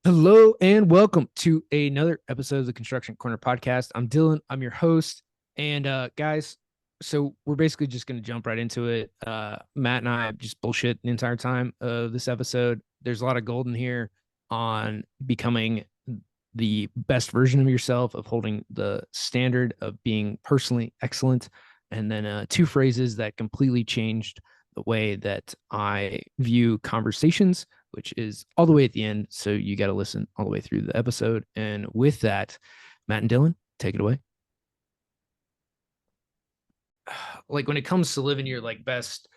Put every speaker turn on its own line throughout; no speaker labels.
Hello and welcome to another episode of the Construction Corner podcast. I'm Dylan. I'm your host. And guys, so we're basically just going to jump right into it. Matt and I just bullshit the entire time of this episode. There's a lot of gold in here on becoming the best version of yourself, of holding the standard of being personally excellent. And then two phrases that completely changed the way that I view conversations, which is all the way at the end. So you got to listen all the way through the episode. And with that, Matt and Dylan, take it away. Like when it comes to living your like best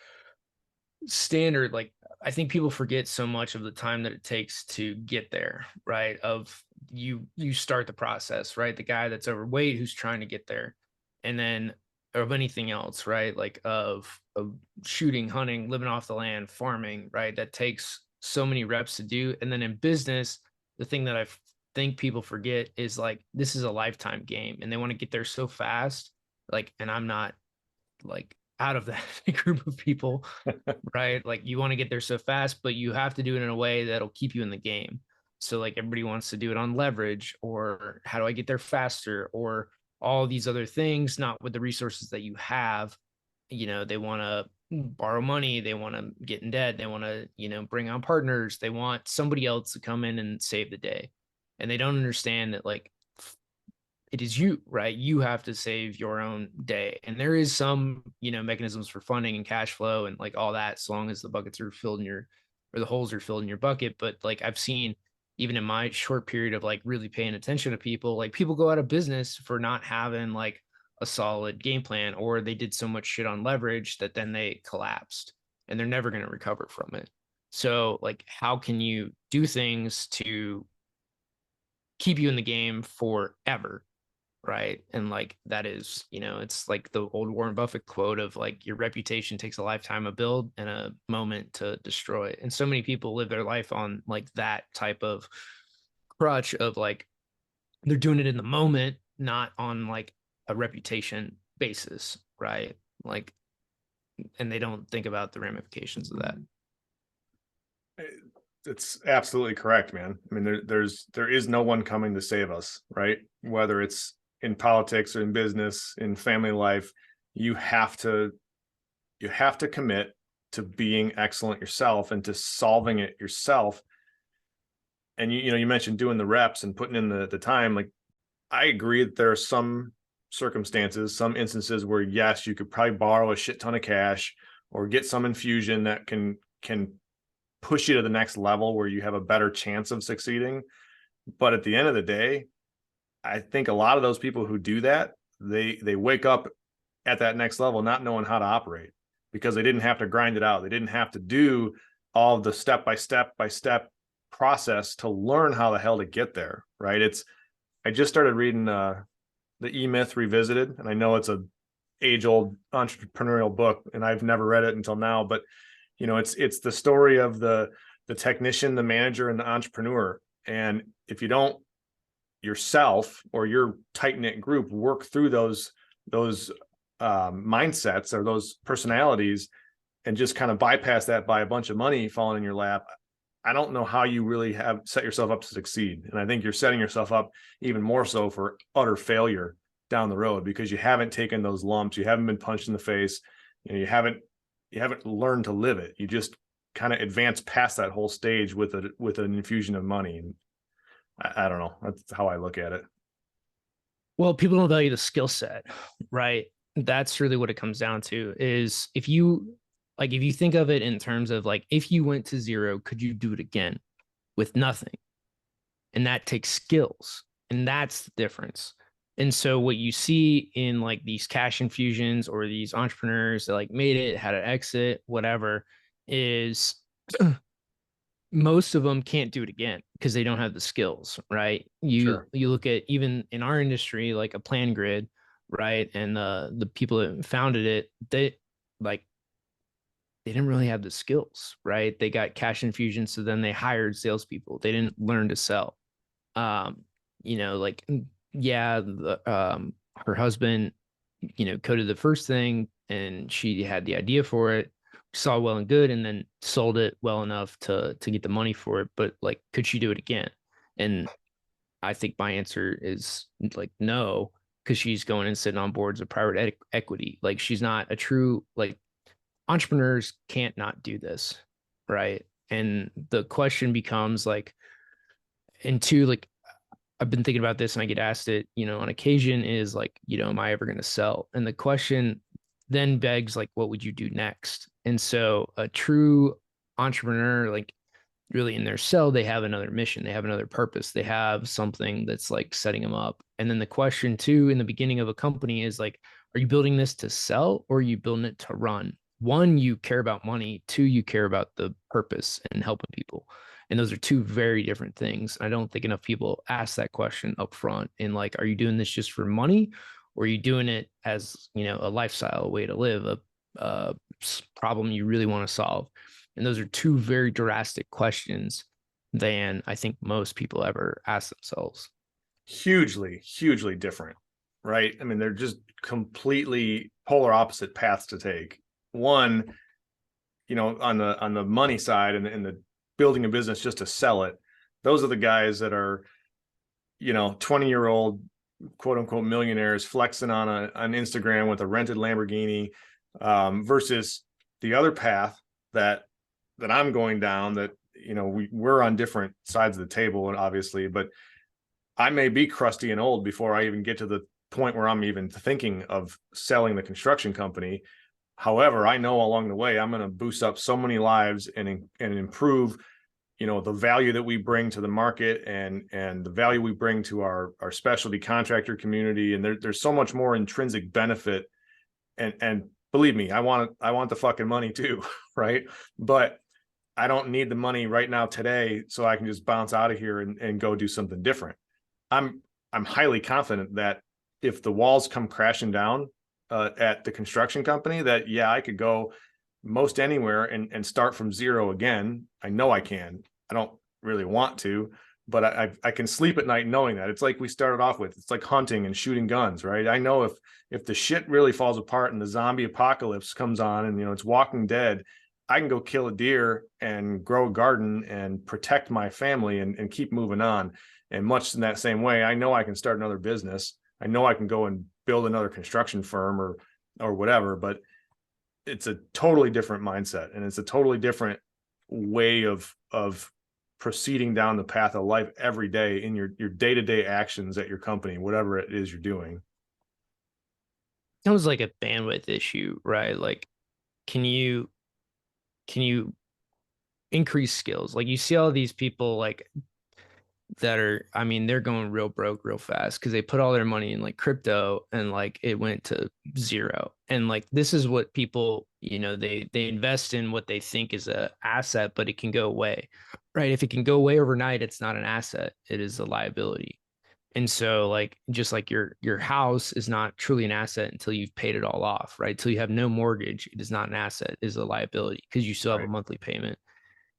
standard, like I think people forget so much of the time that it takes to get there, right? Of you start the process, right? The guy that's overweight who's trying to get there, and then of anything else, right? Like of shooting, hunting, living off the land, farming, right? That takes so many reps to do. And then in business, the thing that I think people forget is like this is a lifetime game and they want to get there so fast. Like, and I'm not like out of that group of people, right? Like you want to get there so fast, but you have to do it in a way that'll keep you in the game. So like everybody wants to do it on leverage or how do I get there faster or all these other things, not with the resources that you have. You know, they want to borrow money, they want to get in debt, they want to, bring on partners, they want somebody else to come in and save the day. And they don't understand that like it is you, right? You have to save your own day. And there is some, mechanisms for funding and cash flow and like all that, so long as the buckets are filled in your, or the holes are filled in your bucket. But like I've seen, even in my short period of like really paying attention to people, like people go out of business for not having like a solid game plan, or they did so much shit on leverage that then they collapsed and they're never going to recover from it. So like, how can you do things to keep you in the game forever? Right. And like that is, it's like the old Warren Buffett quote of like your reputation takes a lifetime to build and a moment to destroy. And so many people live their life on like that type of crutch of like they're doing it in the moment, not on like a reputation basis, right? Like, and they don't think about the ramifications of that.
It's absolutely correct, man. I mean, there is no one coming to save us, right? Whether it's in politics or in business, in family life, you have to commit to being excellent yourself and to solving it yourself. And you mentioned doing the reps and putting in the time. Like I agree that there are some circumstances, some instances where yes, you could probably borrow a shit ton of cash or get some infusion that can push you to the next level where you have a better chance of succeeding. But at the end of the day, I think a lot of those people who do that, they wake up at that next level not knowing how to operate because they didn't have to grind it out. They didn't have to do all of the step by step process to learn how the hell to get there. Right. I just started reading the E-Myth Revisited, and I know it's a age old entrepreneurial book and I've never read it until now, but it's the story of the technician, the manager, and the entrepreneur. And if you don't yourself or your tight knit group work through those mindsets or those personalities and just kind of bypass that by a bunch of money falling in your lap, I don't know how you really have set yourself up to succeed. And I think you're setting yourself up even more so for utter failure down the road because you haven't taken those lumps, you haven't been punched in the face, you haven't learned to live it. You just kind of advance past that whole stage with an infusion of money. And I don't know. That's how I look at it.
Well, people don't value the skill set, right? That's really what it comes down to is if you think of it in terms of like, if you went to zero, could you do it again with nothing? And that takes skills. And that's the difference. And so what you see in like these cash infusions or these entrepreneurs that like made it, had an exit, whatever, is most of them can't do it again because they don't have the skills, right?
Sure.
You look at even in our industry, like a plan grid, right? And the people that founded it, like they didn't really have the skills, right? They got cash infusion, so then they hired salespeople. They didn't learn to sell. Um, like yeah, her husband, coded the first thing, and she had the idea for it, saw well and good, and then sold it well enough to get the money for it. But like, could she do it again? And I think my answer is like no, because she's going and sitting on boards of private equity. Like she's not a true like entrepreneurs can't not do this, right? And the question becomes like, and two, like I've been thinking about this and I get asked it, on occasion is like, am I ever going to sell? And the question then begs like, what would you do next? And so a true entrepreneur, like really in their cell, they have another mission, they have another purpose, they have something that's like setting them up. And then the question too in the beginning of a company is like, are you building this to sell or are you building it to run? One, you care about money. Two, you care about the purpose and helping people. And those are two very different things. I don't think enough people ask that question up front. And like, are you doing this just for money or are you doing it as, a lifestyle, a way to live, a problem you really want to solve? And those are two very drastic questions than I think most people ever ask themselves.
Hugely, hugely different, right? I mean, they're just completely polar opposite paths to take. One, on the money side and the building a business just to sell it, those are the guys that are, 20-year-old quote unquote millionaires flexing on Instagram with a rented Lamborghini, versus the other path that I'm going down, that we're on different sides of the table, and obviously, but I may be crusty and old before I even get to the point where I'm even thinking of selling the construction company. However, I know along the way I'm going to boost up so many lives and improve, the value that we bring to the market and the value we bring to our specialty contractor community. And there's so much more intrinsic benefit. And believe me, I want the fucking money too, right? But I don't need the money right now today, so I can just bounce out of here and go do something different. I'm highly confident that if the walls come crashing down at the construction company, that yeah, I could go most anywhere and start from zero again. I know I can. I don't really want to, but I can sleep at night knowing that. It's like we started off with. It's like hunting and shooting guns, right? I know if the shit really falls apart and the zombie apocalypse comes on and it's Walking Dead, I can go kill a deer and grow a garden and protect my family and keep moving on. And much in that same way, I know I can start another business. I know I can go and build another construction firm or whatever, but it's a totally different mindset and it's a totally different way of proceeding down the path of life every day in your day-to-day actions at your company, whatever it is you're doing.
It was like a bandwidth issue, right? Like, can you can you increase skills? Like you see all these people like that are, I mean, they're going real broke real fast because they put all their money in like crypto and like it went to zero. And like this is what people, they invest in what they think is a asset, but it can go away. Right. If it can go away overnight, it's not an asset. It is a liability. And so like just like your house is not truly an asset until you've paid it all off, right? Until you have no mortgage, it is not an asset, it is a liability because you still have a
Right.
monthly payment.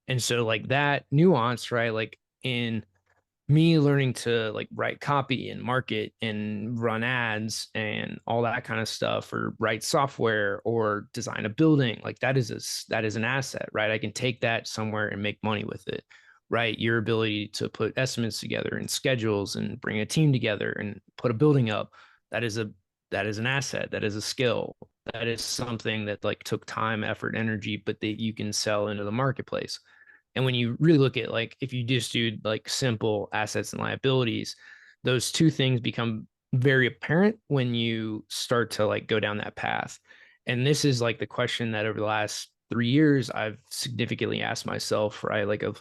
And so like that nuance, right? Like in me learning to like write copy and market and run ads and all that kind of stuff or write software or design a building, like that is an asset, right? I can take that somewhere and make money with it, right? Your ability to put estimates together and schedules and bring a team together and put a building up, that is a that is an asset, that is a skill, that is something that like took time, effort, energy, but that you can sell into the marketplace. And when you really look at like if you just do like simple assets and liabilities, those two things become very apparent when you start to like go down that path. And this is like the question that over the last 3 years I've significantly asked myself, right? Like of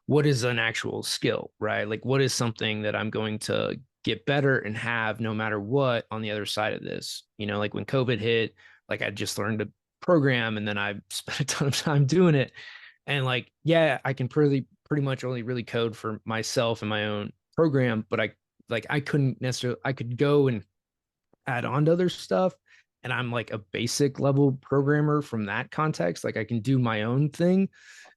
what is an actual skill, right? Like what is something that I'm going to get better and have no matter what on the other side of this? Like when COVID hit, like I just learned to program and then I spent a ton of time doing it. And like, yeah, I can pretty much only really code for myself and my own program, but I couldn't necessarily I could go and add on to other stuff. And I'm like a basic level programmer from that context. Like I can do my own thing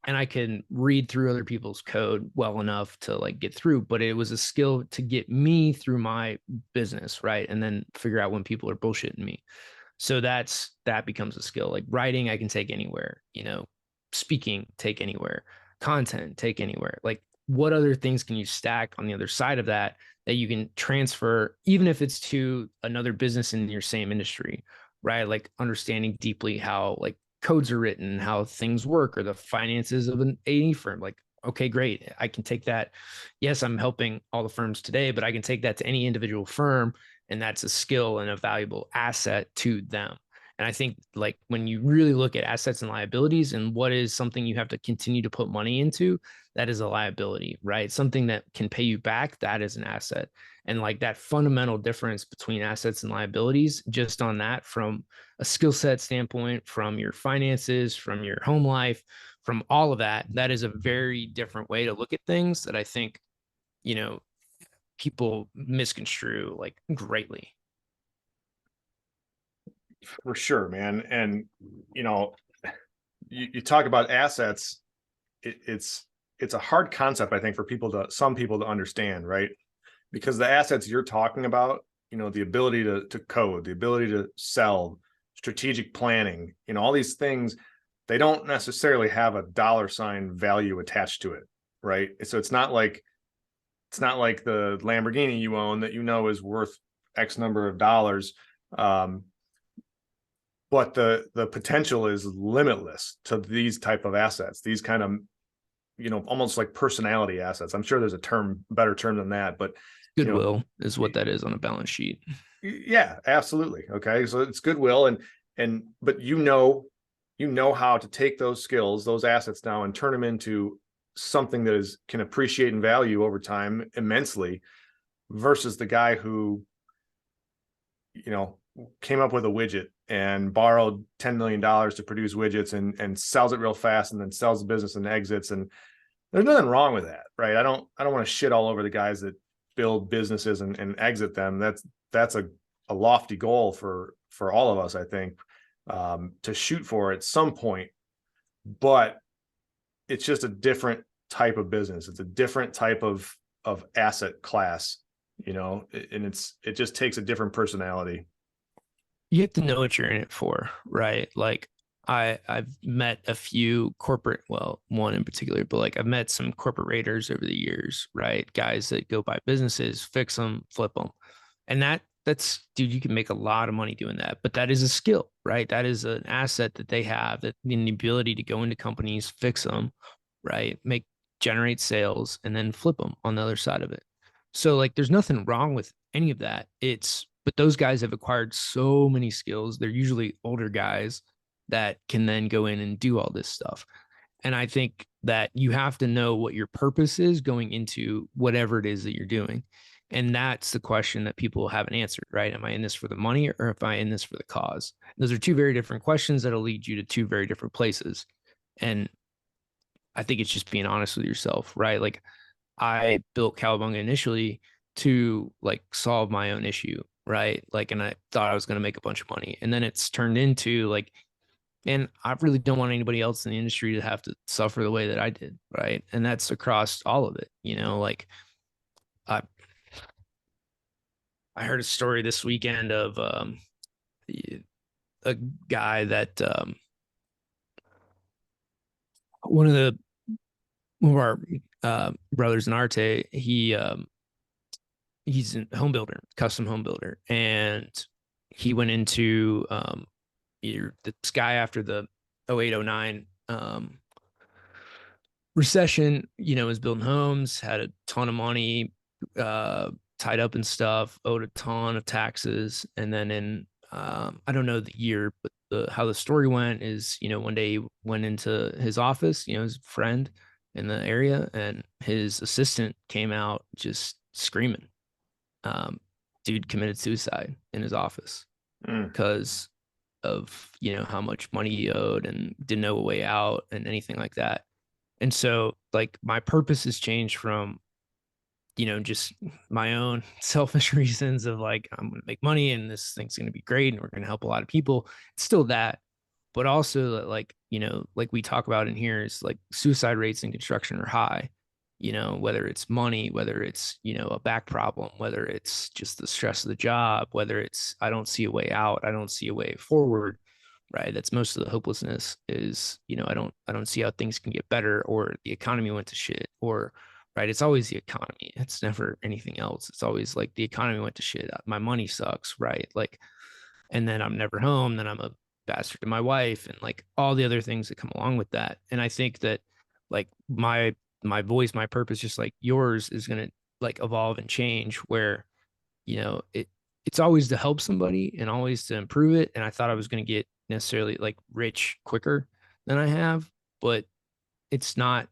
and I can read through other people's code well enough to like get through. But it was a skill to get me through my business, right? And then figure out when people are bullshitting me. So that becomes a skill. Like writing, I can take anywhere, speaking, take anywhere, content, take anywhere. Like what other things can you stack on the other side of that that you can transfer, even if it's to another business in your same industry, right? Like understanding deeply how like codes are written, how things work, or the finances of an A&E firm. Like, okay, great. I can take that. Yes, I'm helping all the firms today, but I can take that to any individual firm, and that's a skill and a valuable asset to them. And I think like when you really look at assets and liabilities and what is something you have to continue to put money into, that is a liability, right? Something that can pay you back, that is an asset. And like that fundamental difference between assets and liabilities, just on that from a skill set standpoint, from your finances, from your home life, from all of that, that is a very different way to look at things that I think, you know, people misconstrue like greatly.
For sure, man. And you know, you talk about assets. It's a hard concept, I think, for some people to understand, right? Because the assets you're talking about, the ability to code, the ability to sell, strategic planning, all these things, they don't necessarily have a dollar sign value attached to it, right? So it's not like the Lamborghini you own that is worth X number of dollars. But the potential is limitless to these type of assets, these kind of almost like personality assets. I'm sure there's better term than that, but you know,
Goodwill is what that is on a balance sheet.
yeah, absolutely. Okay, so it's goodwill, but you know how to take those skills, those assets now, and turn them into something that can appreciate in value over time immensely, versus the guy who came up with a widget and borrowed $10 million to produce widgets and sells it real fast and then sells the business and exits. And there's nothing wrong with that, right? I don't want to shit all over the guys that build businesses and exit them. That's a lofty goal for all of us, I think, to shoot for at some point. But it's just a different type of business. It's a different type of asset class, and it just takes a different personality.
You have to know what you're in it for, right? Like I've met a few corporate, well, one in particular, but like I've met some corporate raiders over the years, right? Guys that go buy businesses, fix them, flip them. And that's dude, you can make a lot of money doing that, but that is a skill, right? That is an asset that they have, that the ability to go into companies, fix them, right? Generate sales and then flip them on the other side of it. So like there's nothing wrong with any of that. But those guys have acquired so many skills. They're usually older guys that can then go in and do all this stuff. And I think that you have to know what your purpose is going into whatever it is that you're doing. And that's the question that people haven't answered, right? Am I in this for the money or am I in this for the cause? Those are two very different questions that'll lead you to two very different places. And I think it's just being honest with yourself, right? Like I built Cowabunga initially to like solve my own issue, right? Like, and I thought I was going to make a bunch of money. And then it's turned into like, and I really don't want anybody else in the industry to have to suffer the way that I did, right? And that's across all of it, like I I heard a story this weekend of a guy that one of the one of our brothers in Arte, he's a home builder, custom home builder, and he went into this guy after the 0809 recession, was building homes, had a ton of money tied up in stuff, owed a ton of taxes, and then in I don't know the year, but how the story went is, one day he went into his office, his friend in the area, and his assistant came out just screaming. Um, Dude committed suicide in his office
Mm.
because of how much money he owed and didn't know a way out and anything like that. And so like my purpose has changed from just my own selfish reasons of like I'm going to make money and this thing's going to be great and we're going to help a lot of people. It's still that, but also that, like like we talk about in here, is like suicide rates in construction are high. Whether it's money, whether it's a back problem, whether it's just the stress of the job, whether it's I don't see a way out, I don't see a way forward, right? That's most of the hopelessness is, I don't see how things can get better, or the economy went to shit, or right? It's always the economy. It's never anything else. It's always like the economy went to shit. My money sucks, right? Like, and then I'm never home. Then I'm a bastard to my wife, and like all the other things that come along with that. And I think that like my voice, my purpose, just like yours, is gonna like evolve and change. Where it's always to help somebody and always to improve it. And I thought I was gonna get necessarily like rich quicker than I have, but it's not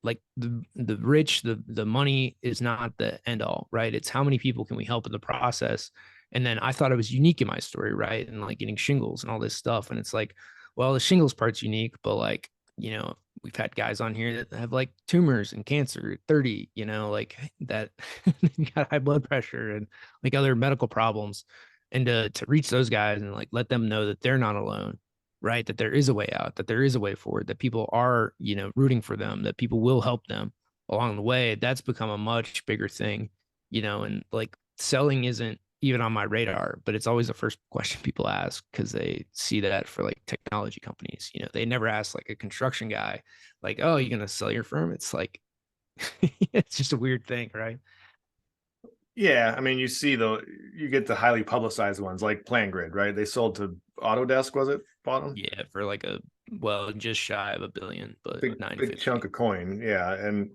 like the rich, the money is not the end all, right? It's how many people can we help in the process. And then I thought I was unique in my story, right? And like getting shingles and all this stuff. And it's like, well, the shingles part's unique, but like, we've had guys on here that have like tumors and cancer at 30, like that got high blood pressure and like other medical problems. And to reach those guys and like let them know that they're not alone, right? That there is a way out, that there is a way forward, that people are, rooting for them, that people will help them along the way. That's become a much bigger thing, and like selling isn't even on my radar, but it's always the first question people ask because they see that for like technology companies. They never ask like a construction guy, like, oh, you're going to sell your firm? It's like, it's just a weird thing, right?
Yeah, I mean, you get the highly publicized ones like PlanGrid, right? They sold to Autodesk, was it? Bottom
Yeah, for like well, just shy of a billion, but
big chunk
950.
of coin. Yeah, and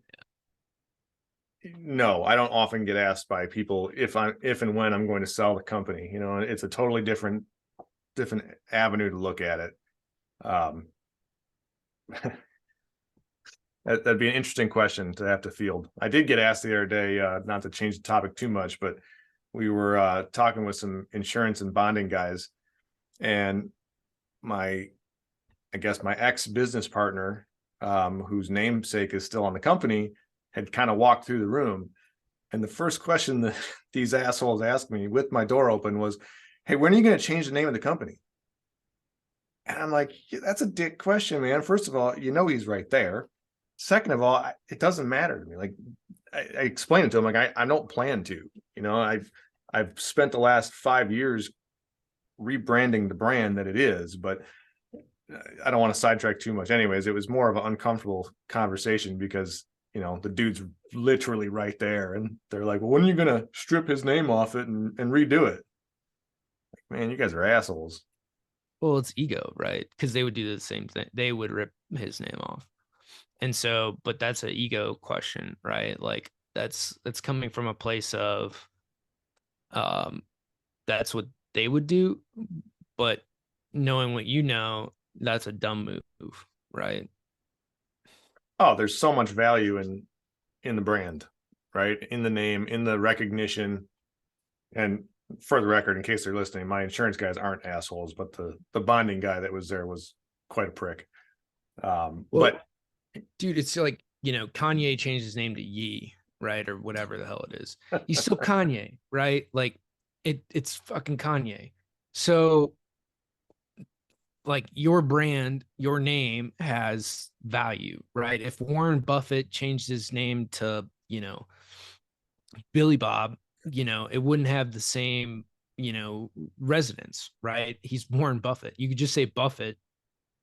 no, I don't often get asked by people if and when I'm going to sell the company. It's a totally different avenue to look at it. Um, that'd be an interesting question to have to field. I did get asked the other day, not to change the topic too much, but we were talking with some insurance and bonding guys, and my I guess my ex business partner, whose namesake is still on the company, had kind of walked through the room. And the first question that these assholes asked me with my door open was, "Hey, when are you going to change the name of the company?" And I'm like, yeah, "That's a dick question, man. First of all, he's right there. Second of all, it doesn't matter to me." Like I explained it to him, like I don't plan to. I've spent the last 5 years rebranding the brand that it is, but I don't want to sidetrack too much. Anyways, it was more of an uncomfortable conversation because the dude's literally right there, and they're like, "Well, when are you gonna strip his name off it and redo it?" Like, man, you guys are assholes.
Well, it's ego, right? Because they would do the same thing. They would rip his name off. And so, but that's an ego question, right? Like that's coming from a place of um that's what they would do, but knowing what that's a dumb move, right?
Oh, there's so much value in the brand, right? In the name, in the recognition. And for the record, in case they're listening, my insurance guys aren't assholes, but the bonding guy that was there was quite a prick.
Well,
But
dude, it's like, Kanye changed his name to Yee, right? Or whatever the hell it is. He's still Kanye, right? Like it's fucking Kanye. So like your brand, your name has value, right? If Warren Buffett changed his name to, Billy Bob, it wouldn't have the same, resonance, right? He's Warren Buffett. You could just say Buffett,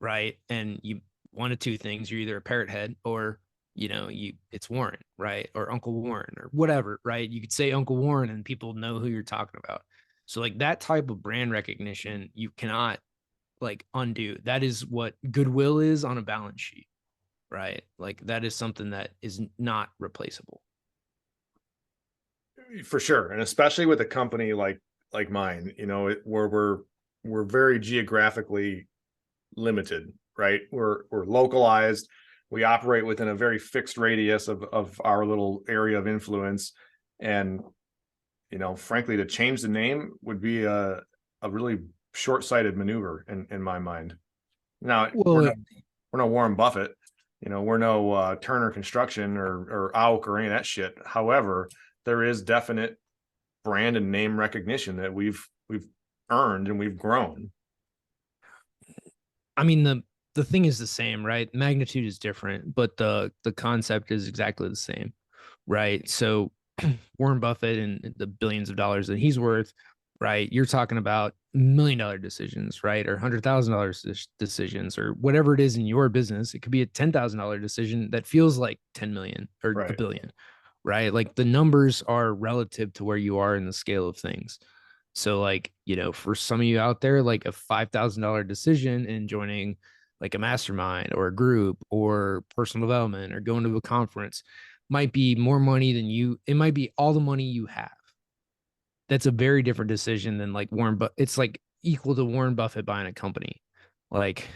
right? And you one of two things, you're either a parrot head or it's Warren, right? Or Uncle Warren or whatever, right? You could say Uncle Warren and people know who you're talking about. So like that type of brand recognition, you cannot like undo. That is what goodwill is on a balance sheet, right? Like that is something that is not replaceable.
for sure, and especially with a company like mine, where we're very geographically limited, right? We're localized. We operate within a very fixed radius of our little area of influence, and frankly, to change the name would be a really short-sighted maneuver in my mind. Now,
Well,
we're no Warren Buffett, we're no Turner Construction or AUK or any of that shit. However, there is definite brand and name recognition that we've earned and we've grown.
I mean the thing is the same, right? Magnitude is different, but the concept is exactly the same, right? So Warren Buffett and the billions of dollars that he's worth, right? You're talking about $1 million decisions, right? Or $100,000 decisions, or whatever it is in your business. It could be a $10,000 decision that feels like 10 million or a
Right.
billion, right? Like the numbers are relative to where you are in the scale of things. So, like, for some of you out there, like a $5,000 decision in joining like a mastermind or a group or personal development or going to a conference might be more money than it might be all the money you have. That's a very different decision than like Warren, but it's like equal to Warren Buffett buying a company. Like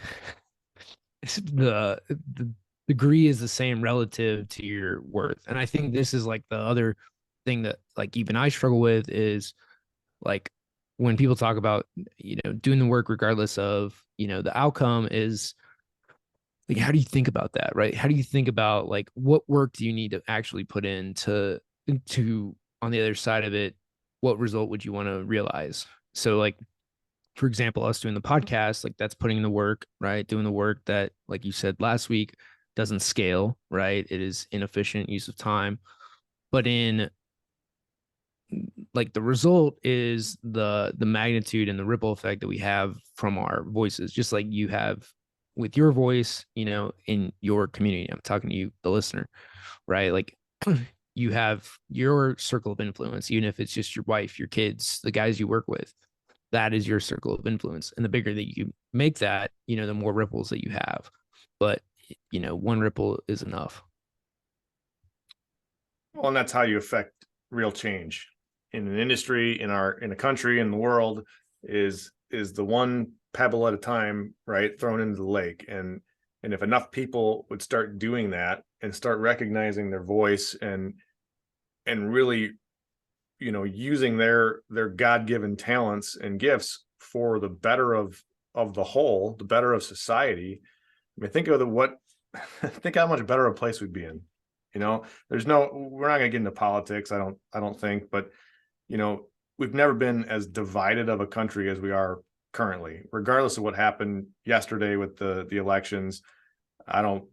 the degree is the same relative to your worth. And I think this is like the other thing that like even I struggle with is like when people talk about, doing the work regardless of, the outcome is like, how do you think about that? Right. How do you think about like what work do you need to actually put in to on the other side of it, what result would you want to realize? So like, for example, us doing the podcast, like that's putting in the work, right? Doing the work that, like you said last week, doesn't scale, right? It is inefficient use of time. But in like the result is the magnitude and the ripple effect that we have from our voices, just like you have with your voice, in your community. I'm talking to you, the listener, right? Like you have your circle of influence, even if it's just your wife, your kids, the guys you work with. That is your circle of influence. And the bigger that you make that, the more ripples that you have. But, one ripple is enough.
Well, and that's how you affect real change in an industry, in a country, in the world, is the one pebble at a time, right, thrown into the lake. And if enough people would start doing that and start recognizing their voice and really, using their God-given talents and gifts for the better of the whole, the better of society. I mean, think of think how much better a place we'd be in. We're not going to get into politics. I don't think, but we've never been as divided of a country as we are currently, regardless of what happened yesterday with the elections. I don't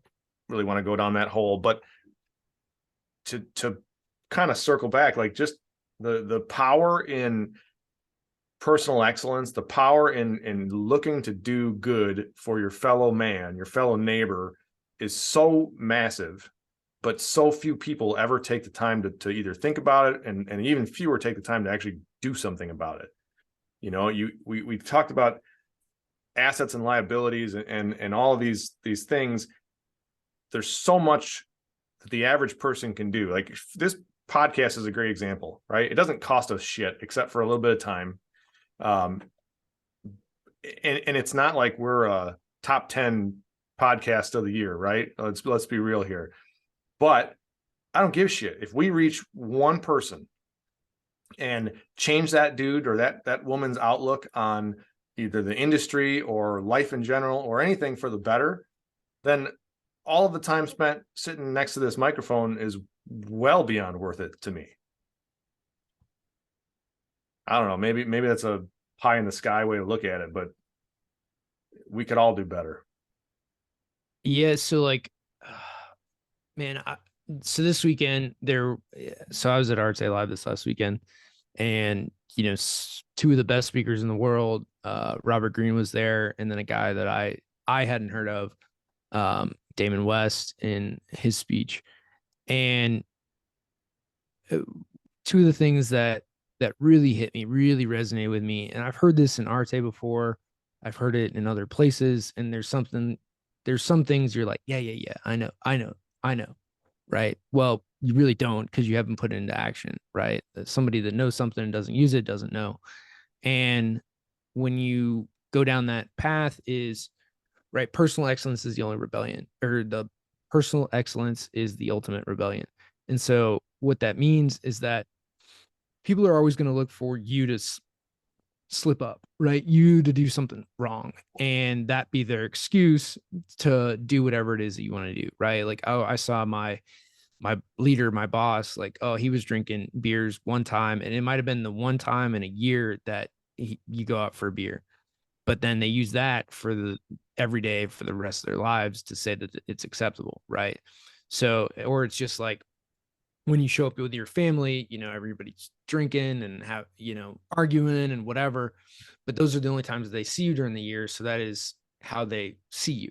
really want to go down that hole, but to kind of circle back, like just the power in personal excellence, the power in looking to do good for your fellow man, your fellow neighbor, is so massive, but so few people ever take the time to either think about it, and even fewer take the time to actually do something about it. We talked about assets and liabilities and all of these things. There's so much that the average person can do. Like this podcast is a great example, right? It doesn't cost us shit except for a little bit of time. And it's not like we're a top 10 podcast of the year, right? Let's be real here. But I don't give a shit if we reach one person and change that dude or that woman's outlook on either the industry or life in general or anything for the better. Then all of the time spent sitting next to this microphone is well beyond worth it to me. I don't know. Maybe that's a pie in the sky way to look at it, but we could all do better.
Yeah. So like, man, so this weekend so I was at Arte Live this last weekend, and two of the best speakers in the world, Robert Greene was there, and then a guy that I hadn't heard of, Damon West, in his speech. And two of the things that really hit me, really resonated with me, and I've heard this in Arte before, I've heard it in other places, and there's some things you're like, yeah, I know, right? Well, you really don't, because you haven't put it into action, right? Somebody that knows something and doesn't use it doesn't know. And when you go down that path is, right, personal excellence is the only rebellion, or the personal excellence is the ultimate rebellion. And so what that means is that people are always going to look for you to slip up, right? You to do something wrong, and that be their excuse to do whatever it is that you want to do, right? Like, oh, I saw my leader, my boss, like, oh, he was drinking beers one time, and it might have been the one time in a year that you go out for a beer, but then they use that for the every day for the rest of their lives to say that it's acceptable, right? So, or it's just like when you show up with your family, everybody's drinking and arguing and whatever. But those are the only times they see you during the year. So that is how they see you.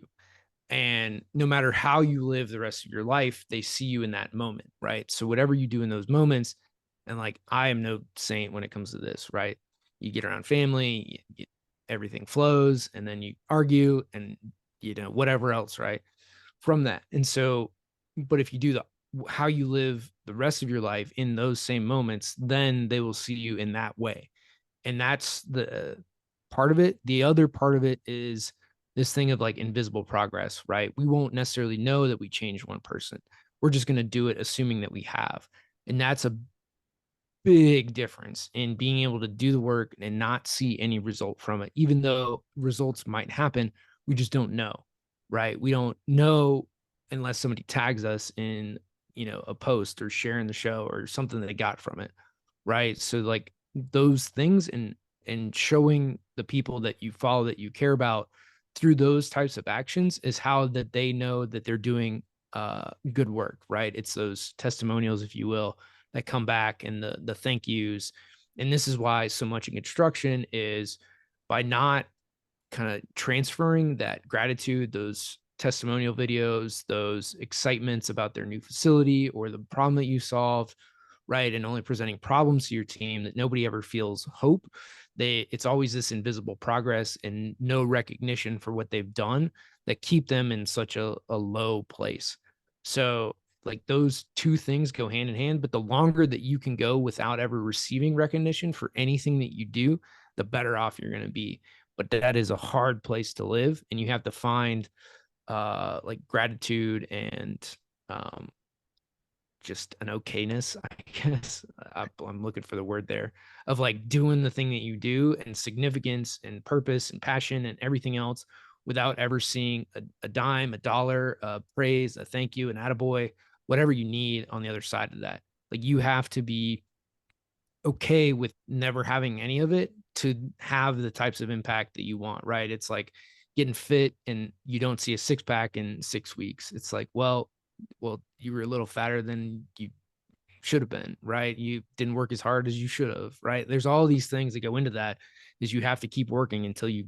And no matter how you live the rest of your life, they see you in that moment, right? So whatever you do in those moments, and like I am no saint when it comes to this, right? You get around family, everything flows, and then you argue and whatever else, right? From that. And so, but if you do the how you live the rest of your life in those same moments, then they will see you in that way. And that's the part of it. The other part of it is this thing of like invisible progress, right? We won't necessarily know that we changed one person. We're just going to do it assuming that we have. And that's a big difference in being able to do the work and not see any result from it. Even though results might happen, we just don't know, right? We don't know unless somebody tags us in, a post or sharing the show or something they got from it, right? So like those things and showing the people that you follow that you care about through those types of actions is how that they know that they're doing good work, right? It's those testimonials, if you will, that come back and the thank yous. And this is why so much in construction is by not kind of transferring that gratitude, those testimonial videos, those excitements about their new facility or the problem that you solved, right? And only presenting problems to your team that nobody ever feels hope. It's always this invisible progress and no recognition for what they've done that keep them in such a low place. So like those two things go hand in hand, but the longer that you can go without ever receiving recognition for anything that you do, the better off you're going to be. But that is a hard place to live, and you have to find like gratitude and um just an okayness, I guess. I'm looking for the word there of like doing the thing that you do and significance and purpose and passion and everything else without ever seeing a dime, a dollar, a praise, a thank you, an attaboy, whatever you need on the other side of that. Like you have to be okay with never having any of it to have the types of impact that you want, right? It's like getting fit and you don't see a six pack in 6 weeks. It's like, well, you were a little fatter than you should have been, right? You didn't work as hard as you should have, right? There's all these things that go into that is you have to keep working until you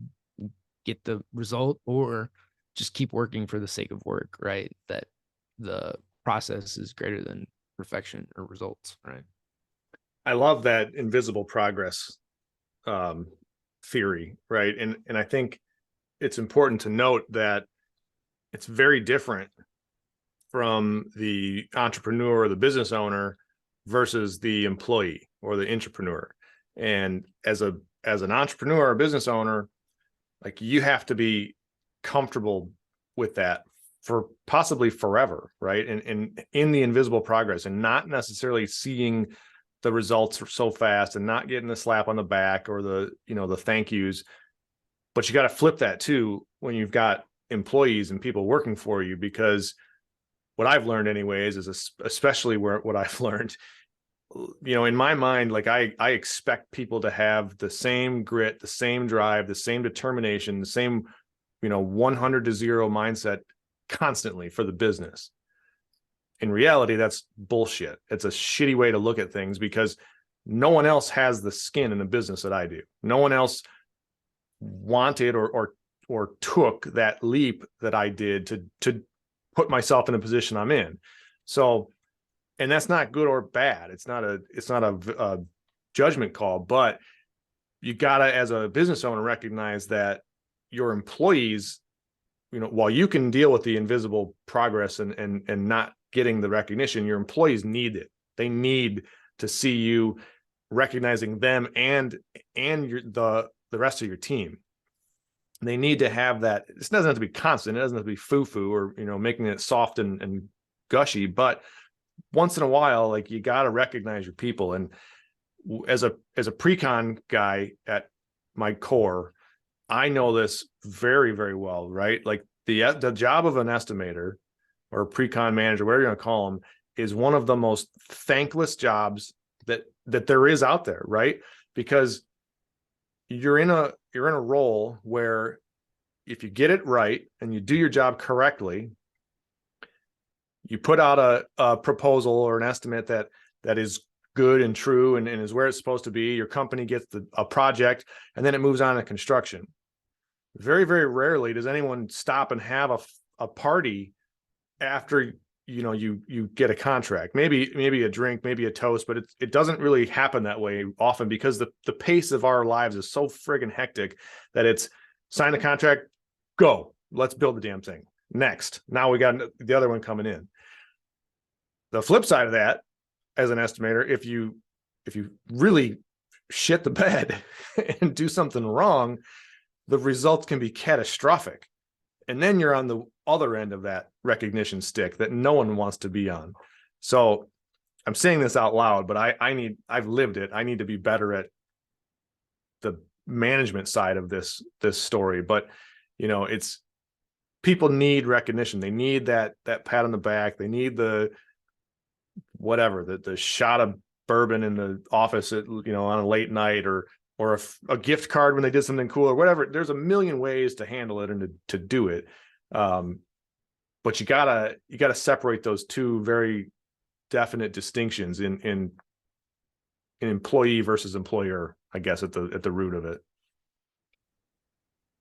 get the result or just keep working for the sake of work, right? That the process is greater than perfection or results, right?
I love that invisible progress um, theory, right? And I think it's important to note that it's very different from the entrepreneur or the business owner versus the employee or the entrepreneur. And as an entrepreneur or business owner, like you have to be comfortable with that for possibly forever, right? And in the invisible progress and not necessarily seeing the results so fast and not getting the slap on the back or the thank yous. But you got to flip that too when you've got employees and people working for you, because what I've learned anyways is especially what I've learned, in my mind, like I expect people to have the same grit, the same drive, the same determination, the same, 100 to 0 mindset constantly for the business. In reality, that's bullshit. It's a shitty way to look at things because no one else has the skin in the business that I do. No one else wanted or took that leap that I did to put myself in a position I'm in. So, and that's not good or bad. It's not a judgment call, but you gotta, as a business owner, recognize that your employees, while you can deal with the invisible progress and not getting the recognition, your employees need it. They need to see you recognizing them and the rest of your team. They need to have that. This doesn't have to be constant. It doesn't have to be foo-foo or making it soft and gushy, but once in a while, like you got to recognize your people. And as a pre-con guy at my core, I know this very, very well, right? Like the job of an estimator or pre-con manager, whatever you're going to call them, is one of the most thankless jobs that there is out there, right? Because you're in a role where if you get it right and you do your job correctly, You put out a proposal or an estimate that is good and true and is where it's supposed to be. Your company gets a project, and then it moves on to construction. Very, very rarely does anyone stop and have a party after you get a contract. Maybe a drink, maybe a toast, but it doesn't really happen that way often, because the pace of our lives is so friggin' hectic that it's sign the contract, go, let's build the damn thing. Next, now we got the other one coming in. The flip side of that, as an estimator, if you really shit the bed and do something wrong, the results can be catastrophic. And then you're on the other end of that recognition stick that no one wants to be on. So I'm saying this out loud, but I've lived it. I need to be better at the management side of this story. But it's, people need recognition. They need that pat on the back. They need the whatever, the shot of bourbon in the office at, on a late night, or a gift card when they did something cool or whatever. There's a million ways to handle it and to do it. But you gotta separate those two very definite distinctions in employee versus employer, I guess, at the root of it.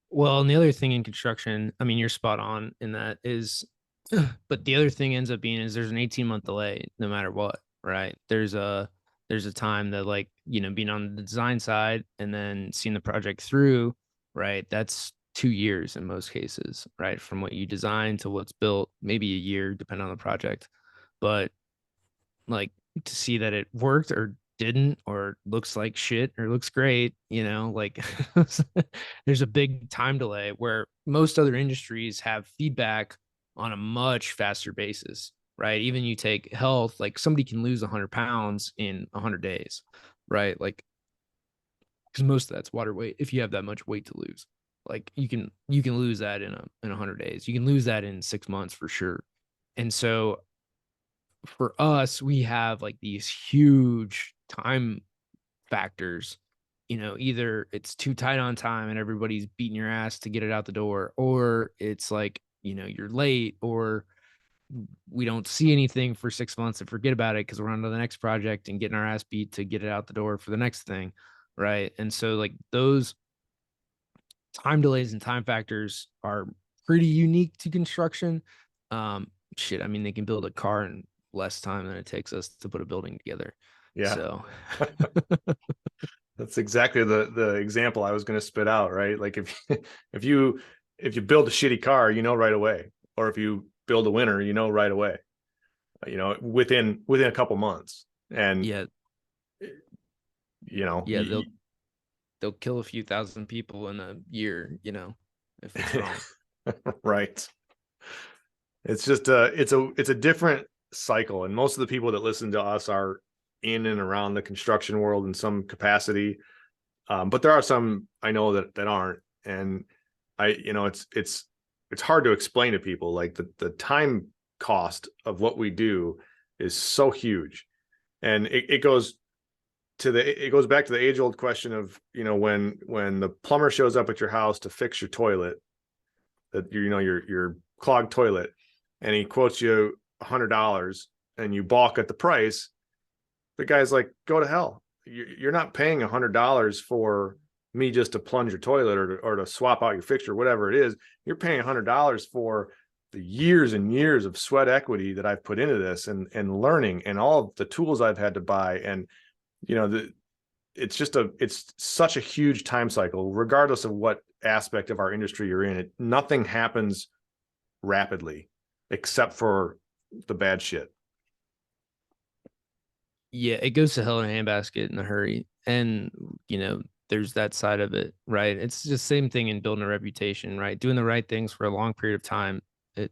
Well, and the other thing in construction, I mean, you're spot on in that is, but the other thing ends up being is there's an 18-month delay no matter what, right? There's a time that, like, being on the design side and then seeing the project through, right? That's 2 years in most cases, right? From what you design to what's built, maybe a year, depending on the project. But like, to see that it worked or didn't, or looks like shit or looks great, like there's a big time delay where most other industries have feedback on a much faster basis, right? Even you take health, like somebody can lose 100 pounds in 100 days, right? Like, because most of that's water weight. If you have that much weight to lose, like you can lose that in 100 days. You can lose that in 6 months for sure. And so for us, we have like these huge time factors. Either it's too tight on time and everybody's beating your ass to get it out the door, or it's like, you're late, or we don't see anything for 6 months and forget about it because we're on to the next project and getting our ass beat to get it out the door for the next thing. Right. And so, like, those time delays and time factors are pretty unique to construction. Shit, I mean, they can build a car in less time than it takes us to put a building together.
Yeah.
So
That's exactly the example I was going to spit out, right? Like, if you build a shitty car, right away, or if you build a winner, right away, within a couple months. And
yeah,
you know
yeah,
you,
they'll kill a few thousand people in a year, if it's wrong.
right. It's just it's a different cycle, and most of the people that listen to us are in and around the construction world in some capacity. But there are some I know that aren't, and it's hard to explain to people, like, the time cost of what we do is so huge. And it goes back to the age old question of, when the plumber shows up at your house to fix your toilet, that your clogged toilet, and he quotes you $100 and you balk at the price. The guy's like, go to hell. You're not paying $100 for me just to plunge your toilet, or to swap out your fixture, whatever it is. You're paying $100 for the years and years of sweat equity that I've put into this, and learning, and all of the tools I've had to buy. And it's such a huge time cycle, regardless of what aspect of our industry you're in. Nothing happens rapidly except for the bad shit.
Yeah, it goes to hell in a handbasket in a hurry. And, there's that side of it, right? It's just the same thing in building a reputation, right? Doing the right things for a long period of time. It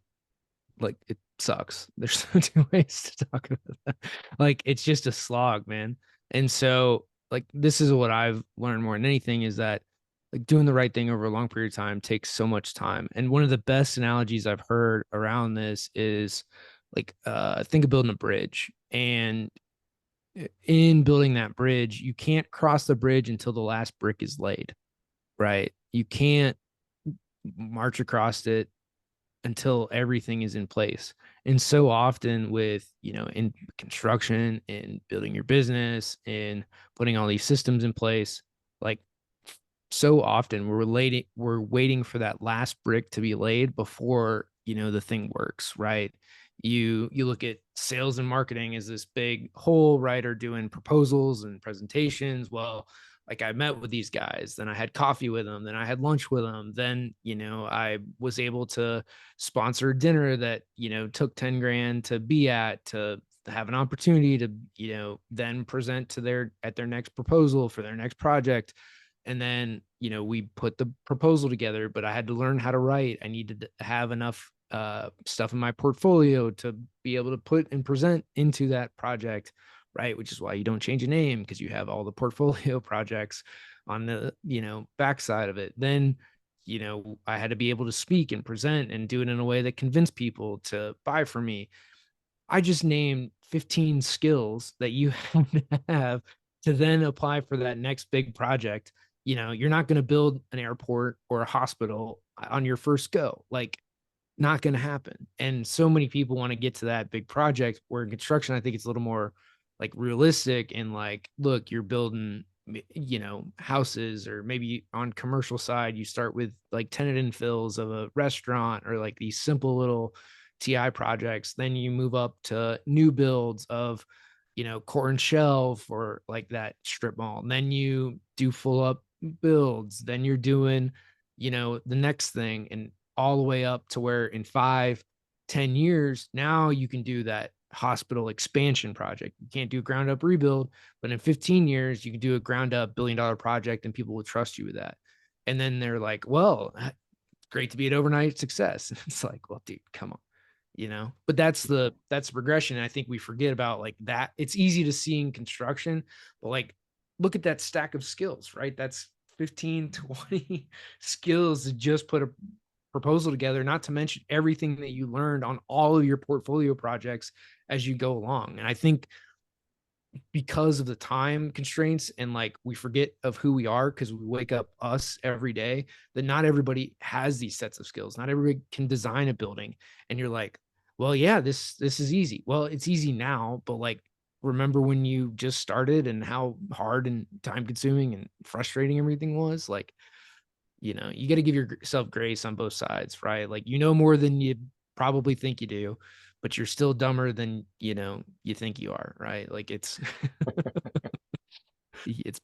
sucks. There's so two ways to talk about that. Like, it's just a slog, man. And so, like, this is what I've learned more than anything, is that, like, doing the right thing over a long period of time takes so much time. And one of the best analogies I've heard around this is, like, think of building a bridge. And in building that bridge, you can't cross the bridge until the last brick is laid, right? You can't march across it until everything is in place. And so often with, in construction and building your business and putting all these systems in place, like so often we're waiting for that last brick to be laid before, the thing works, right? You look at sales and marketing as this big whole, right, or doing proposals and presentations. Well, like I met with these guys, then I had coffee with them, then I had lunch with them, then, I was able to sponsor a dinner that, took 10 grand to be to have an opportunity to, then present to their next proposal for their next project. And then, we put the proposal together, but I had to learn how to write. I needed to have enough stuff in my portfolio to be able to put and present into that project, right? Which is why you don't change a name, because you have all the portfolio projects on the, backside of it. Then, I had to be able to speak and present and do it in a way that convinced people to buy from me. I just named 15 skills that you have to have to then apply for that next big project. You're not going to build an airport or a hospital on your first go. Like, not going to happen. And so many people want to get to that big project, where in construction, I think it's a little more like realistic and like, look, you're building, houses, or maybe on commercial side, you start with like tenant infills of a restaurant or like these simple little TI projects. Then you move up to new builds of, core and shelf or like that strip mall. And then you do full up builds. Then you're doing, the next thing, and all the way up to where in 5-10 years, now you can do that hospital expansion project. You can't do a ground up rebuild, but in 15 years, you can do a ground up $1 billion project and people will trust you with that. And then they're like, well, it's great to be an overnight success. It's like, well, dude, come on, but that's progression. And I think we forget about like that. It's easy to see in construction, but like, look at that stack of skills, right? That's 15-20 skills to just put a proposal together, not to mention everything that you learned on all of your portfolio projects as you go along. And I think because of the time constraints and like we forget of who we are because we wake up us every day, that not everybody has these sets of skills. Not everybody can design a building. And you're like, well, yeah, this is easy. Well, it's easy now, but like, remember when you just started and how hard and time consuming and frustrating everything was? Like, you got to give yourself grace on both sides, right? Like, more than you probably think you do, but you're still dumber than, you think you are, right? Like, it's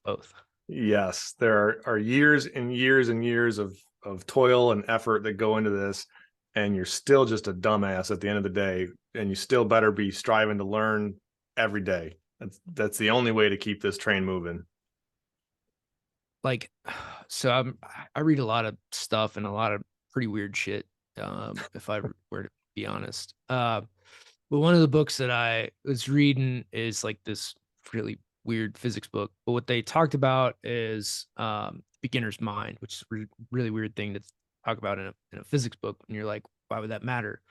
both.
Yes, there are years and years and years of toil and effort that go into this, and you're still just a dumbass at the end of the day, and you still better be striving to learn every day. That's the only way to keep this train moving.
Like, so I read a lot of stuff and a lot of pretty weird shit. If I were to be honest. But one of the books that I was reading is like this really weird physics book. But what they talked about is beginner's mind, which is a really weird thing to talk about in a physics book. And you're like, why would that matter?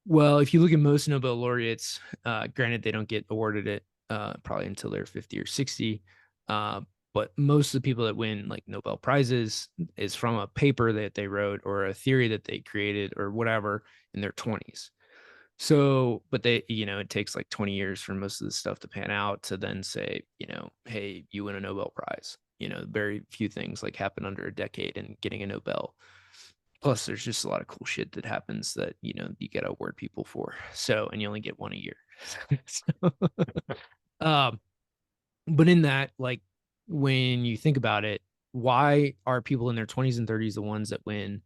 Well, if you look at most Nobel laureates, granted they don't get awarded it probably until they're 50 or 60. Uh, but most of the people that win like Nobel prizes is from a paper that they wrote or a theory that they created or whatever in their 20s. So, but they, it takes like 20 years for most of the stuff to pan out to then say, hey, you win a Nobel Prize. Very few things like happen under a decade and getting a Nobel. Plus, there's just a lot of cool shit that happens that, you got to award people for. So, and you only get one a year. So, um, but in that, like, when you think about it, why are people in their 20s and 30s the ones that win?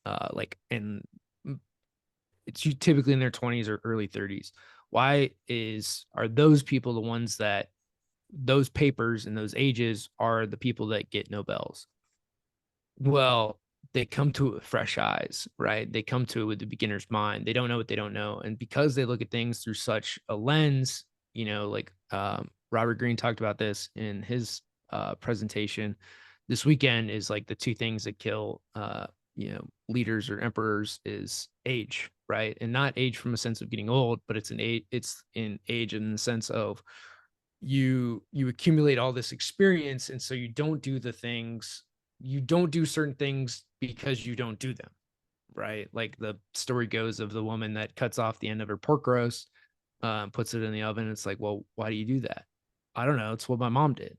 And it's typically in their 20s or early 30s. Why are those people the ones that those papers and those ages are the people that get Nobels? Well, they come to it with fresh eyes, right? They come to it with the beginner's mind. They don't know what they don't know. And because they look at things through such a lens, like Robert Greene talked about this in his presentation this weekend, is like the two things that kill leaders or emperors is age, right? And not age from a sense of getting old, but it's in age in the sense of you accumulate all this experience, and so you don't do certain things because you don't do them. right? Like the story goes of the woman that cuts off the end of her pork roast, puts it in the oven. It's like, well, why do you do that? I don't know. It's what my mom did.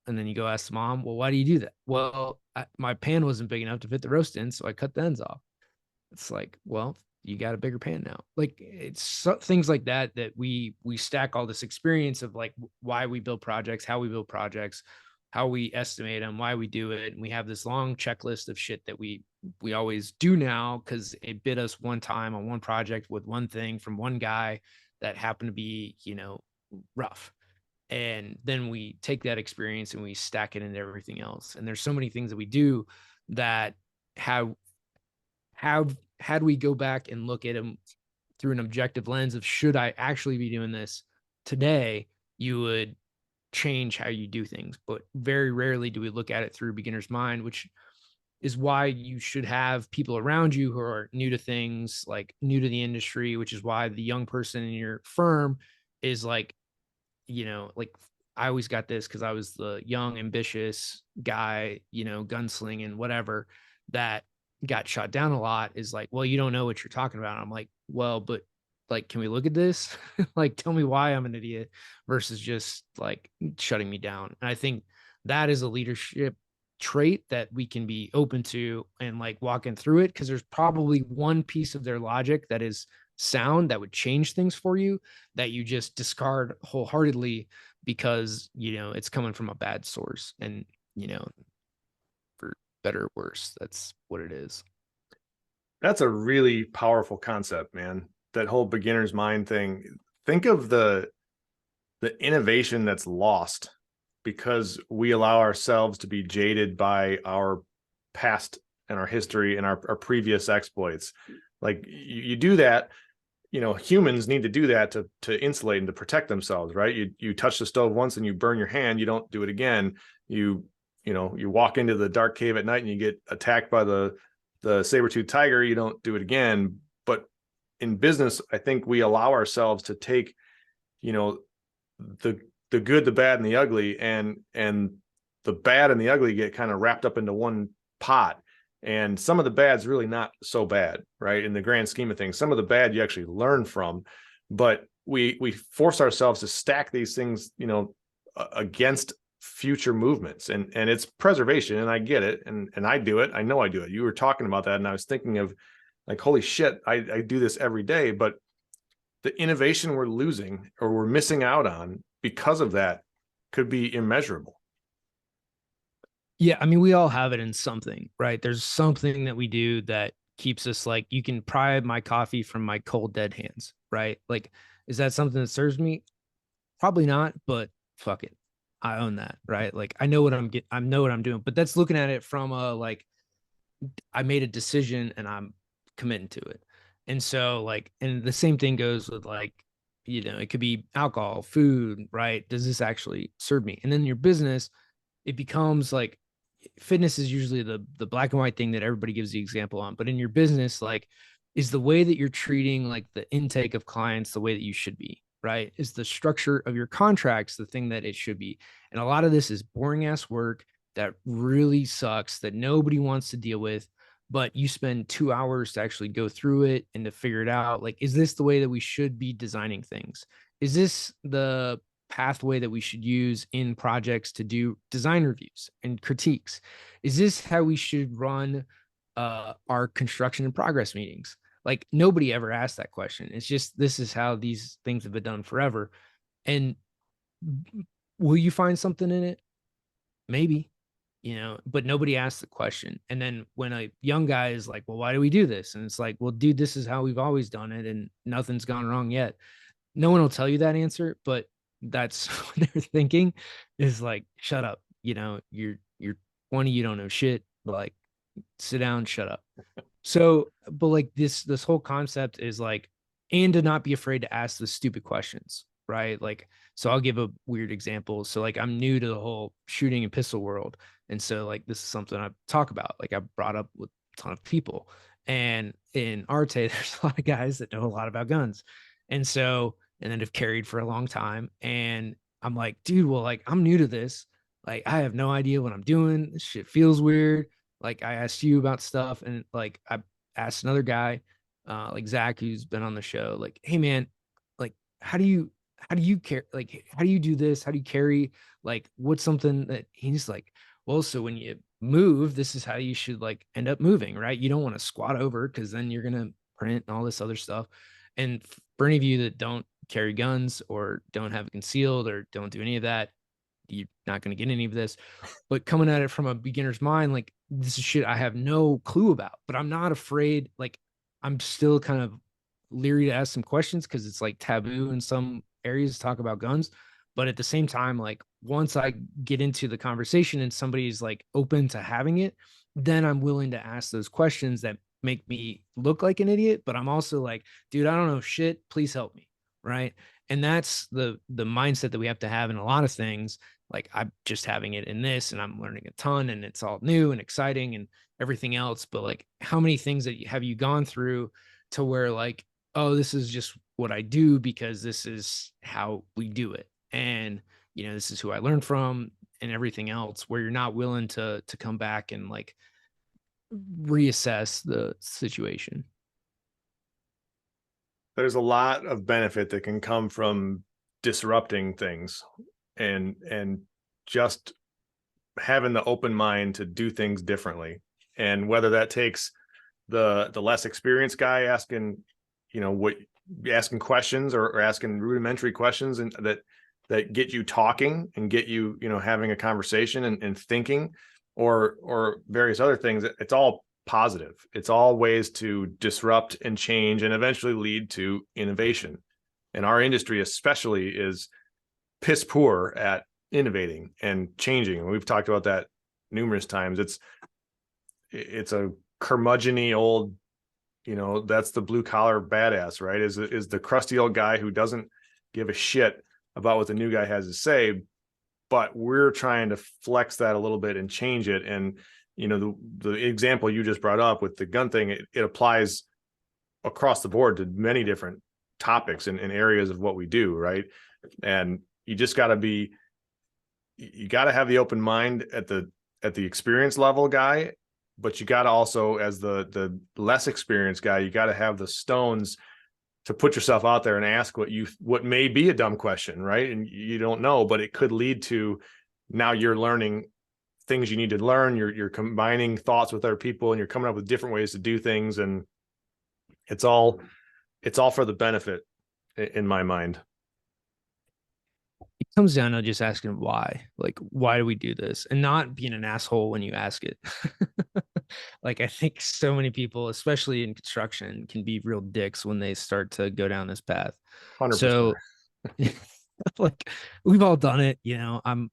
And then you go ask the mom, well, why do you do that? Well, my pan wasn't big enough to fit the roast in, so I cut the ends off. It's like, well, you got a bigger pan now. Like it's things like that that we stack all this experience of like why we build projects, how we build projects, how we estimate them, why we do it, and we have this long checklist of shit that we always do now because it bit us one time on one project with one thing from one guy that happened to be rough, and then we take that experience and we stack it into everything else. And there's so many things that we do that have had we go back and look at them through an objective lens of should I actually be doing this today, you would change how you do things. But very rarely do we look at it through a beginner's mind, which is why you should have people around you who are new to things, like new to the industry, which is why the young person in your firm is like, like I always got this because I was the young, ambitious guy, gunslinging, whatever, that got shot down a lot is like, well, you don't know what you're talking about. I'm like, well, but like, can we look at this? Like, tell me why I'm an idiot versus just like shutting me down. And I think that is a leadership trait that we can be open to and like walking through it because there's probably one piece of their logic that is sound that would change things for you that you just discard wholeheartedly because it's coming from a bad source. And for better or worse, that's what it is.
That's a really powerful concept, man. That whole beginner's mind thing. Think of the innovation that's lost because we allow ourselves to be jaded by our past and our history and our previous exploits. Like you do that, humans need to do that to insulate and to protect themselves, right? You touch the stove once and you burn your hand, you don't do it again. You walk into the dark cave at night and you get attacked by the saber-toothed tiger, you don't do it again. But in business, I think we allow ourselves to take, the good, the bad, and the ugly, and the bad and the ugly get kind of wrapped up into one pot. And some of the bad's really not so bad, right? In the grand scheme of things, some of the bad you actually learn from, but we force ourselves to stack these things, against future movements, and it's preservation. And I get it, and I do it. I know I do it. You were talking about that, and I was thinking of like, holy shit, I do this every day, but the innovation we're losing or we're missing out on because of that could be immeasurable.
Yeah, I mean, we all have it in something, right? There's something that we do that keeps us like, you can pry my coffee from my cold dead hands, right? Like, is that something that serves me? Probably not, but fuck it. I own that, right? Like I know what I'm doing, but that's looking at it from a like I made a decision and I'm committing to it. And so like, and the same thing goes with like, it could be alcohol, food, right? Does this actually serve me? And then your business, it becomes like fitness is usually the black and white thing that everybody gives the example on. But in your business, like, is the way that you're treating like the intake of clients the way that you should be, right? Is the structure of your contracts the thing that it should be? And a lot of this is boring ass work that really sucks that nobody wants to deal with, but you spend 2 hours to actually go through it and to figure it out. Like, is this the way that we should be designing things? Is this the pathway that we should use in projects to do design reviews and critiques? Is this how we should run our construction and progress meetings? Like nobody ever asked that question. It's just this is how these things have been done forever. And will you find something in it? Maybe, but nobody asked the question. And then when a young guy is like, well, why do we do this? And it's like, well, dude, this is how we've always done it and nothing's gone wrong yet. No one will tell you that answer, but that's what they're thinking is like, shut up. You're 20, you don't know shit. Like, sit down, shut up. So, but like this whole concept is like, and to not be afraid to ask the stupid questions, right? Like, so I'll give a weird example. So like I'm new to the whole shooting and pistol world. And so like this is something I talk about. Like I brought up with a ton of people. And in Arte, there's a lot of guys that know a lot about guns. And so, and then have carried for a long time. And I'm like, dude, well, like I'm new to this. Like I have no idea what I'm doing. This shit feels weird. Like I asked you about stuff and like I asked another guy, like Zach, who's been on the show, like, hey man, like, how do you care? Like, how do you do this? How do you carry? Like, what's something that he's like, well, so when you move, this is how you should like end up moving, right? You don't want to squat over because then you're gonna print and all this other stuff. And for any of you that don't carry guns or don't have it concealed or don't do any of that, you're not going to get any of this. But coming at it from a beginner's mind, like this is shit I have no clue about, but I'm not afraid. Like I'm still kind of leery to ask some questions because it's like taboo in some areas to talk about guns. But at the same time, like once I get into the conversation and somebody's like open to having it, then I'm willing to ask those questions that make me look like an idiot. But I'm also like, dude, I don't know shit. Please help me. Right. And that's the mindset that we have to have in a lot of things. Like I'm just having it in this and I'm learning a ton and it's all new and exciting and everything else. But like how many things that have you gone through to where like, oh, this is just what I do because this is how we do it. And you know, this is who I learned from and everything else, where you're not willing to come back and like reassess the situation.
There's a lot of benefit that can come from disrupting things and just having the open mind to do things differently. And whether that takes the less experienced guy asking, you know, what asking questions or asking rudimentary questions and that get you talking and get you, you know, having a conversation and thinking or various other things, it's all positive. It's all ways to disrupt and change and eventually lead to innovation. And our industry especially is piss poor at innovating and changing. And we've talked about that numerous times. It's a curmudgeon-y old, you know, that's the blue collar badass, right? Is the crusty old guy who doesn't give a shit about what the new guy has to say. But we're trying to flex that a little bit and change it. And, you know, the example you just brought up with the gun thing, it applies across the board to many different topics and areas of what we do, right? And you just got to have the open mind at the experience level guy, but you got to also, as the less experienced guy, you got to have the stones to put yourself out there and ask what may be a dumb question, right? And you don't know, but it could lead to now you're learning things you need to learn. You're combining thoughts with other people and you're coming up with different ways to do things. And it's all for the benefit in my mind.
It comes down to just asking why. Like, why do we do this? And not being an asshole when you ask it. Like, I think so many people, especially in construction, can be real dicks when they start to go down this path.
100%.
So, like, we've all done it. You know, I'm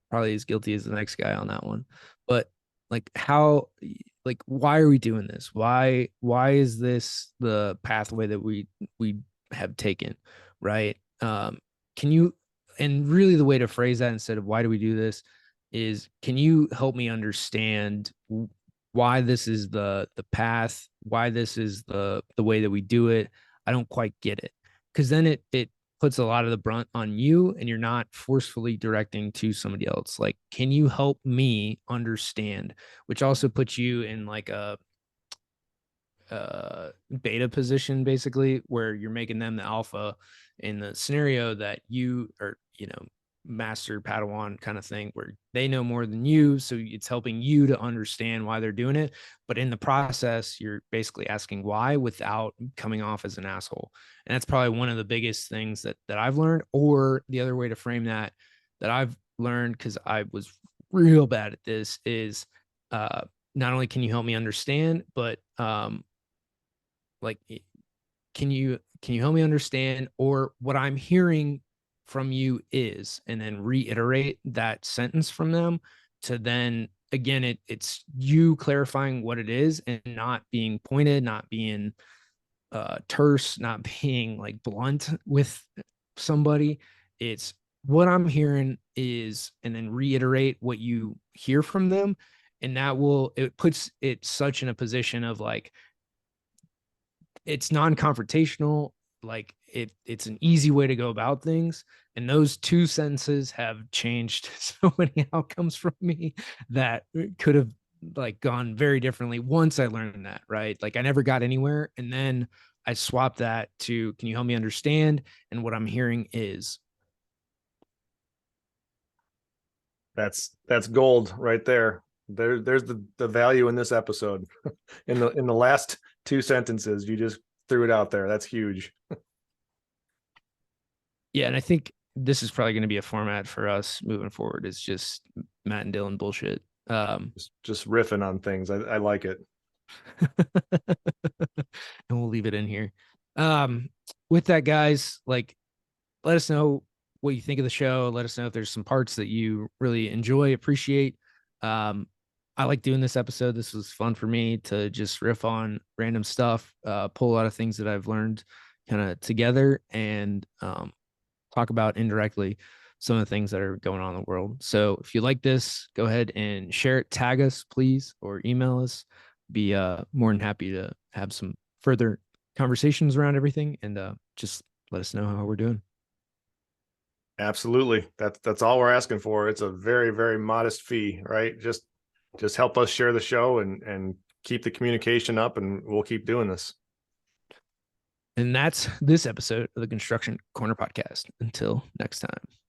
probably as guilty as the next guy on that one. But like, why are we doing this? Why is this the pathway that we have taken? Right? Can you and really the way to phrase that instead of why do we do this is can you help me understand why this is the path, why this is the way that we do it? I don't quite get it. Because then it puts a lot of the brunt on you and you're not forcefully directing to somebody else. Like, can you help me understand? Which also puts you in like a beta position basically where you're making them the alpha in the scenario that you are, you know, master Padawan kind of thing where they know more than you, so it's helping you to understand why they're doing it, but in the process you're basically asking why without coming off as an asshole. And that's probably one of the biggest things that I've learned. Or the other way to frame that I've learned, because I was real bad at this, is not only can you help me understand, but like can you help me understand, or what I'm hearing from you is, and then reiterate that sentence from them, to then again it's you clarifying what it is and not being pointed, not being terse, not being like blunt with somebody. It's what I'm hearing is, and then reiterate what you hear from them. And it puts it such in a position of like, it's non-confrontational. Like it's an easy way to go about things. And those two sentences have changed so many outcomes from me that could have like gone very differently once I learned that, right? Like I never got anywhere. And then I swapped that to, can you help me understand? And what I'm hearing is,
That's gold right there. There's the value in this episode. In the last two sentences, you just threw it out there. That's huge.
yeah. And I think this is probably going to be a format for us moving forward. It's just Matt and Dylan bullshit.
Just riffing on things. I like it.
And we'll leave it in here. Um, with that, guys, like, let us know what you think of the show. Let us know if there's some parts that you really enjoy, appreciate. I like doing this episode. This was fun for me to just riff on random stuff, pull a lot of things that I've learned kind of together, and talk about indirectly some of the things that are going on in the world. So if you like this, go ahead and share it, tag us, please, or email us. Be more than happy to have some further conversations around everything, and just let us know how we're doing.
Absolutely. That's all we're asking for. It's a very, very modest fee, right? Just help us share the show and keep the communication up, and we'll keep doing this.
And that's this episode of the Construction Corner podcast. Until next time.